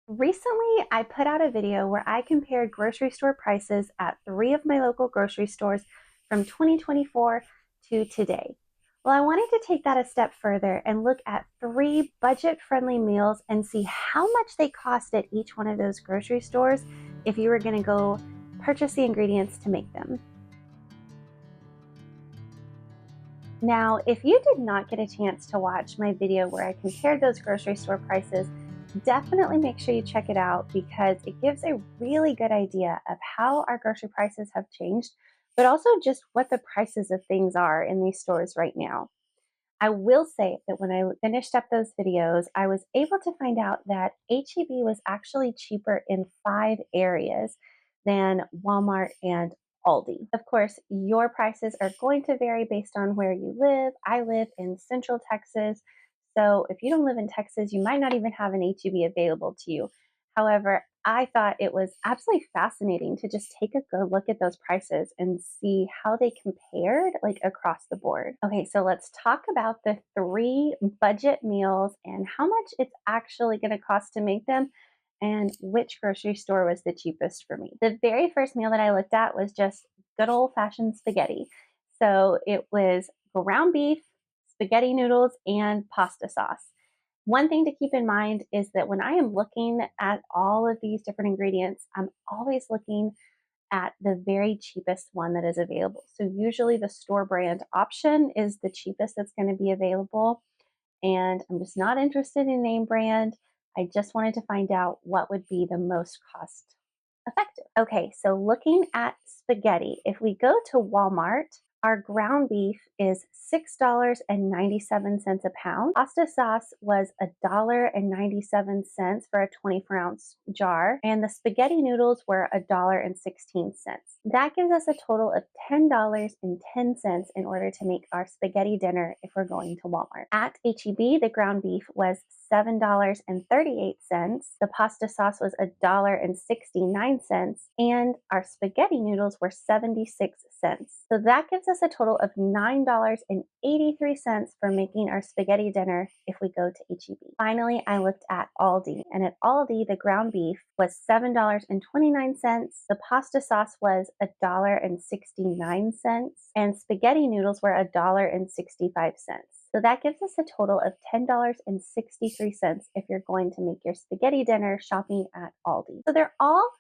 Recently, I put out a video where I compared grocery store prices at three of my local grocery stores from 2024 to today. Well, I wanted to take that a step further and look at three budget-friendly meals and see how much they cost at each one of those grocery stores if you were going to go purchase the ingredients to make them. Now, if you did not get a chance to watch my video where I compared those grocery store prices, definitely make sure you check it out because it gives a really good idea of how our grocery prices have changed, but also just what the prices of things are in these stores right now. I will say that when I finished up those videos, I was able to find out that HEB was actually cheaper in 5 areas than Walmart and Aldi. Of course, your prices are going to vary based on where you live. I live in Central Texas, so if you don't live in Texas, you might not even have an HEB available to you. However, I thought it was absolutely fascinating to just take a good look at those prices and see how they compared like across the board. Okay, so let's talk about the three budget meals and how much it's actually going to cost to make them and which grocery store was the cheapest for me. The very first meal that I looked at was just good old fashioned spaghetti. So it was ground beef, spaghetti noodles, and pasta sauce. One thing to keep in mind is that when I am looking at all of these different ingredients, I'm always looking at the very cheapest one that is available. So usually the store brand option is the cheapest that's going to be available. And I'm just not interested in name brand. I just wanted to find out what would be the most cost effective. Okay, so looking at spaghetti, if we go to Walmart, our ground beef is $6.97 a pound. Pasta sauce was $1.97 for a 24-ounce jar, and the spaghetti noodles were $1.16. That gives us a total of $10.10 in order to make our spaghetti dinner if we're going to Walmart. At HEB, the ground beef was $7.38. The pasta sauce was $1.69, and our spaghetti noodles were 76 cents. So that gives us a total of $9.83 for making our spaghetti dinner if we go to HEB. Finally, I looked at Aldi, and at Aldi, the ground beef was $7.29. The pasta sauce was $1.69, and spaghetti noodles were $1.65. So that gives us a total of $10.63 if you're going to make your spaghetti dinner shopping at Aldi. So they're all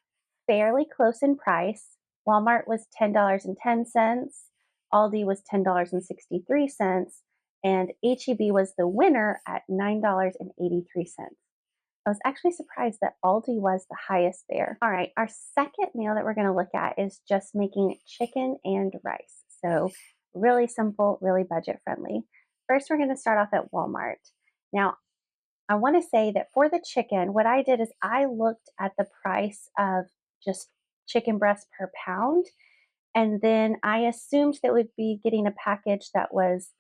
fairly close in price. Walmart was $10.10, Aldi was $10.63, and HEB was the winner at $9.83. I was actually surprised that Aldi was the highest there. All right, our second meal that we're going to look at is just making chicken and rice. So really simple, really budget friendly. First, we're going to start off at Walmart. Now, I want to say that for the chicken, what I did is I looked at the price of just chicken breast per pound, and then I assumed that we'd be getting a package that was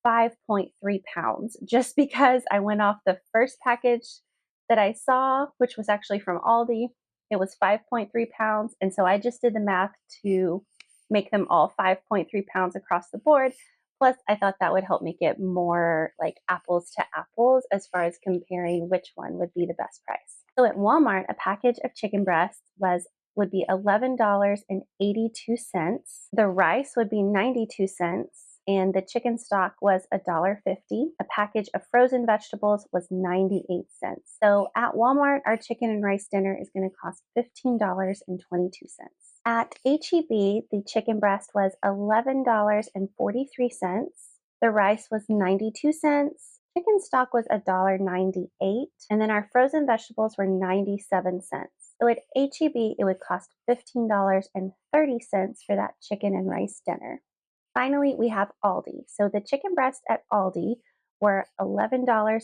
5.3 pounds, just because I went off the first package that I saw, which was actually from Aldi. It was 5.3 pounds, and so I just did the math to make them all 5.3 pounds across the board. Plus, I thought that would help make it more like apples to apples as far as comparing which one would be the best price. So at Walmart, a package of chicken breasts would be $11.82. The rice would be 92 cents. And the chicken stock was $1.50. A package of frozen vegetables was 98 cents. So at Walmart, our chicken and rice dinner is going to cost $15.22. At HEB, the chicken breast was $11.43. The rice was 92 cents. Chicken stock was $1.98. And then our frozen vegetables were 97 cents. So at HEB, it would cost $15.30 for that chicken and rice dinner. Finally, we have Aldi. So the chicken breast at Aldi were $11.43.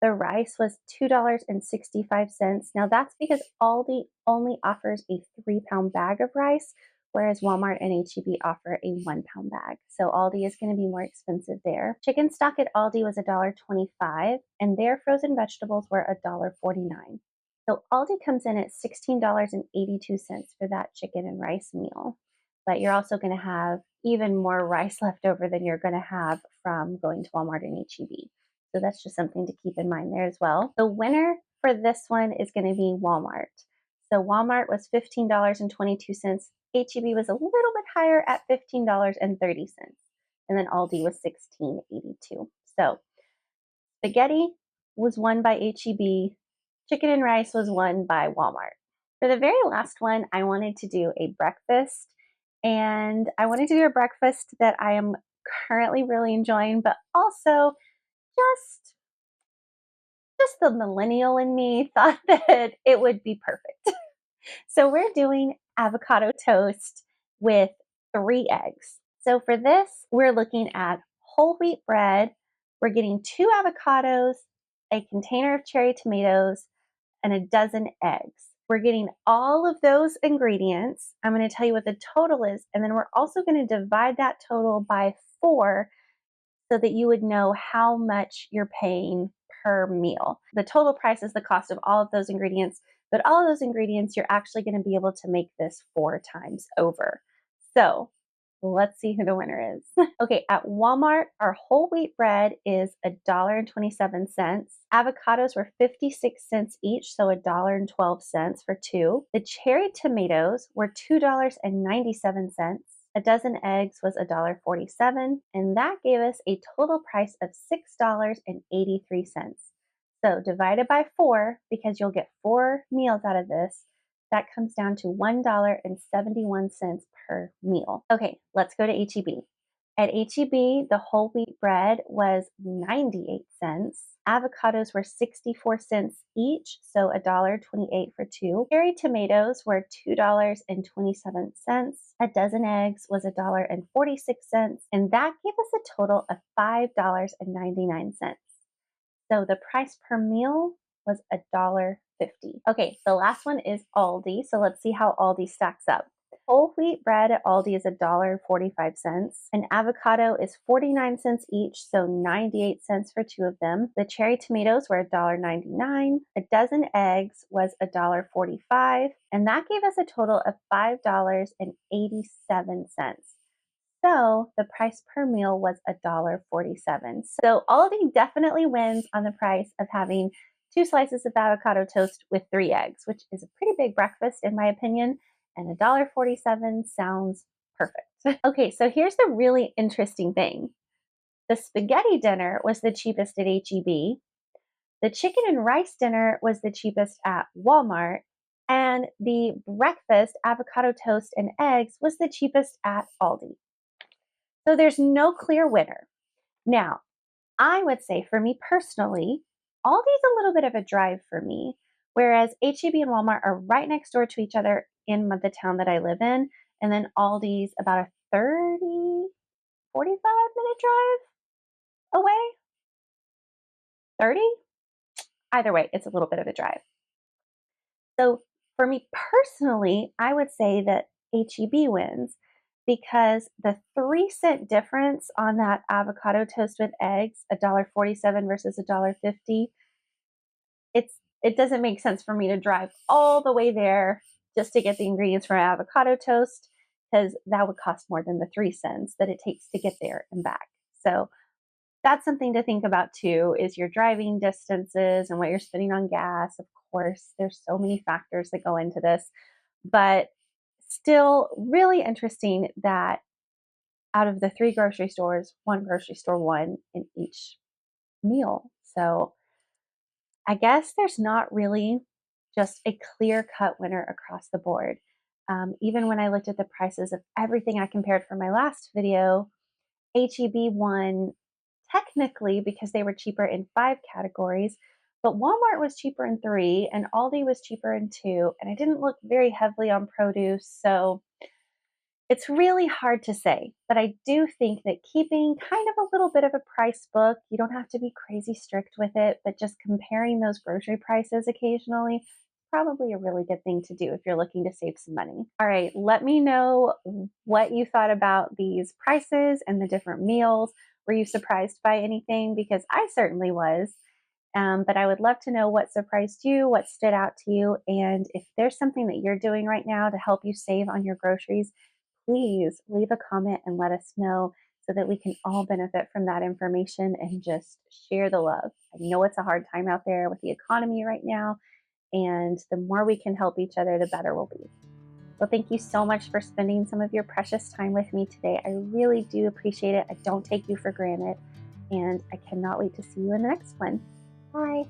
The rice was $2.65. Now that's because Aldi only offers a 3-pound bag of rice, whereas Walmart and HEB offer a 1-pound bag. So Aldi is going to be more expensive there. Chicken stock at Aldi was $1.25, and their frozen vegetables were $1.49. So Aldi comes in at $16.82 for that chicken and rice meal. But you're also going to have even more rice left over than you're going to have from going to Walmart and HEB. So that's just something to keep in mind there as well. The winner for this one is going to be Walmart. So Walmart was $15.22. H-E-B was a little bit higher at $15.30. And then Aldi was $16.82. So spaghetti was won by H-E-B. Chicken and rice was won by Walmart. For the very last one, I wanted to do a breakfast. And I wanted to do a breakfast that I am currently really enjoying, but also just the millennial in me thought that it would be perfect. So we're doing avocado toast with 3 eggs. So for this, we're looking at whole wheat bread. We're getting 2 avocados, a container of cherry tomatoes, and a dozen eggs. We're getting all of those ingredients. I'm going to tell you what the total is, and then we're also going to divide that total by 4 so that you would know how much you're paying per meal. The total price is the cost of all of those ingredients, but all of those ingredients, you're actually going to be able to make this 4 times over. So let's see who the winner is. Okay, at Walmart, our whole wheat bread is $1.27. Avocados were 56 cents each, so $1.12 for 2. The cherry tomatoes were $2.97. A dozen eggs was $1.47, and that gave us a total price of $6.83. So divided by 4, because you'll get 4 meals out of this, that comes down to $1.71 per meal. Okay, let's go to H-E-B. At H-E-B, the whole wheat bread was 98 cents. Avocados were 64 cents each, so $1.28 for 2. Cherry tomatoes were $2.27. A dozen eggs was $1.46, and that gave us a total of $5.99. So the price per meal was $1.50. Okay, the last one is Aldi. So let's see how Aldi stacks up. Whole wheat bread at Aldi is $1.45. An avocado is 49 cents each, so 98 cents for 2 of them. The cherry tomatoes were $1.99. A dozen eggs was $1.45, and that gave us a total of $5.87. So the price per meal was $1.47. So Aldi definitely wins on the price of having 2 slices of avocado toast with 3 eggs, which is a pretty big breakfast in my opinion, and $1.47 sounds perfect. Okay, so here's the really interesting thing. The spaghetti dinner was the cheapest at H-E-B. The chicken and rice dinner was the cheapest at Walmart. And the breakfast, avocado toast and eggs, was the cheapest at Aldi. So there's no clear winner. Now, I would say for me personally, Aldi's a little bit of a drive for me, whereas H-E-B and Walmart are right next door to each other in the town that I live in, and then Aldi's about a 30, 45-minute drive away. 30? Either way, it's a little bit of a drive. So for me personally, I would say that H-E-B wins because the 3-cent difference on that avocado toast with eggs, $1.47 versus $1.50, it doesn't make sense for me to drive all the way there just to get the ingredients for an avocado toast, because that would cost more than the 3 cents that it takes to get there and back. So that's something to think about too, is your driving distances and what you're spending on gas. Of course, there's so many factors that go into this, but still really interesting that out of the 3 grocery stores, 1 grocery store won in each meal. So I guess there's not really just a clear-cut winner across the board. Even when I looked at the prices of everything I compared for my last video, H-E-B won technically because they were cheaper in 5 categories, but Walmart was cheaper in 3 and Aldi was cheaper in 2, and I didn't look very heavily on produce, so it's really hard to say. But I do think that keeping kind of a little bit of a price book, you don't have to be crazy strict with it, but just comparing those grocery prices occasionally, probably a really good thing to do if you're looking to save some money. All right, let me know what you thought about these prices and the different meals. Were you surprised by anything? Because I certainly was. But I would love to know what surprised you, what stood out to you, and if there's something that you're doing right now to help you save on your groceries, please leave a comment and let us know. so that we can all benefit from that information and just share the love. I know it's a hard time out there with the economy right now, and the more we can help each other, the better we'll be. Well, thank you so much for spending some of your precious time with me today. I really do appreciate it. I don't take you for granted, and I cannot wait to see you in the next one. Bye.